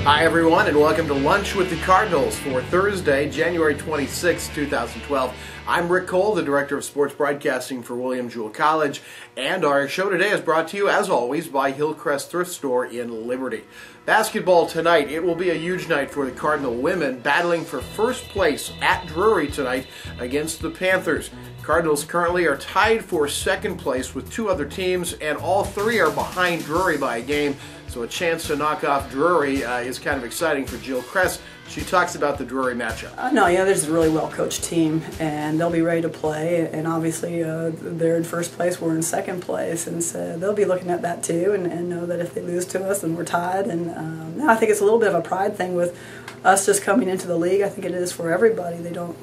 Hi everyone, and welcome to Lunch with the Cardinals for Thursday, January 26, 2012. I'm Rick Cole, the Director of Sports Broadcasting for William Jewell College, and our show today is brought to you, as always, by Hillcrest Thrift Store in Liberty. Basketball tonight. It will be a huge night for the Cardinal women, battling for first place at Drury tonight against the Panthers. Cardinals currently are tied for second place with two other teams, and all three are behind Drury by a game. So a chance to knock off Drury is kind of exciting for Jill Kress. She talks about the Drury matchup. There's a really well-coached team, and they'll be ready to play. And obviously, they're in first place, we're in second place, and so they'll be looking at that too, and know that if they lose to us, then we're tied. And I think it's a little bit of a pride thing with us just coming into the league. I think it is for everybody. They don't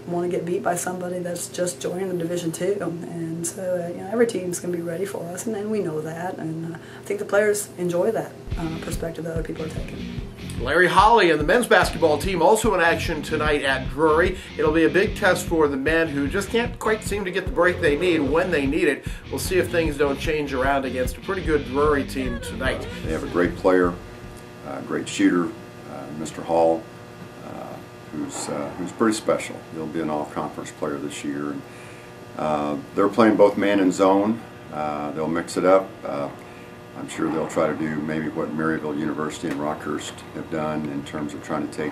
want to get beat by somebody that's just joining the Division II, and so every team's going to be ready for us, and we know that. And I think the players enjoy that perspective that other people are taking. Larry Holly and the men's basketball team also in action tonight at Drury. It'll be a big test for the men who just can't quite seem to get the break they need when they need it. We'll see if things don't change around against a pretty good Drury team tonight. They have a great player, great shooter, Mr. Hall, who's pretty special. He'll be an all-conference player this year. And, they're playing both man and zone. They'll mix it up. I'm sure they'll try to do maybe what Maryville University and Rockhurst have done in terms of trying to take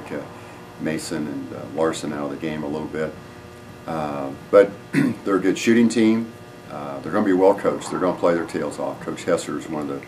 Mason and Larson out of the game a little bit. But they're a good shooting team. They're going to be well coached. They're going to play their tails off. Coach Hesser is one of the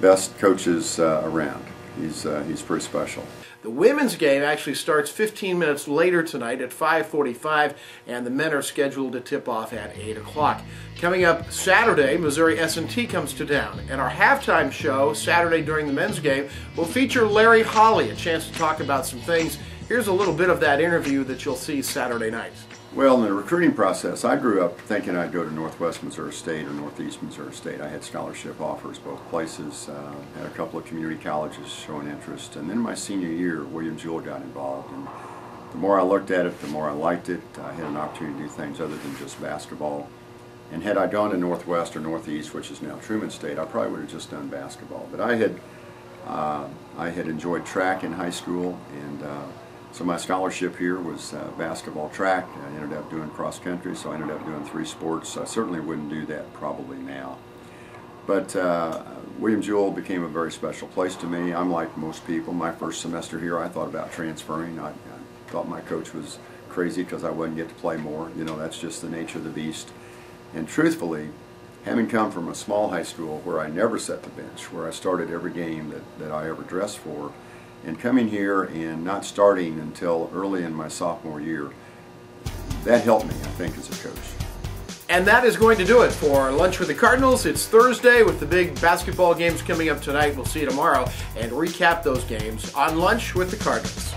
best coaches around. He's pretty special. The women's game actually starts 15 minutes later tonight at 5:45, and the men are scheduled to tip off at 8 o'clock. Coming up Saturday, Missouri S&T comes to town, and our halftime show Saturday during the men's game will feature Larry Holly, a chance to talk about some things. Here's a little bit of that interview that you'll see Saturday night. Well, in the recruiting process, I grew up thinking I'd go to Northwest Missouri State or Northeast Missouri State. I had scholarship offers both places, had a couple of community colleges showing interest, and then my senior year, William Jewell got involved. And the more I looked at it, the more I liked it. I had an opportunity to do things other than just basketball. And had I gone to Northwest or Northeast, which is now Truman State, I probably would have just done basketball. But I had enjoyed track in high school, and so my scholarship here was basketball, track. I ended up doing cross country, so I ended up doing 3 sports. I certainly wouldn't do that probably now. But William Jewell became a very special place to me. I'm like most people. My first semester here, I thought about transferring. I thought my coach was crazy because I wouldn't get to play more. That's just the nature of the beast. And truthfully, having come from a small high school where I never set the bench, where I started every game that I ever dressed for, and coming here and not starting until early in my sophomore year, that helped me, I think, as a coach. And that is going to do it for Lunch with the Cardinals. It's Thursday with the big basketball games coming up tonight. We'll see you tomorrow and recap those games on Lunch with the Cardinals.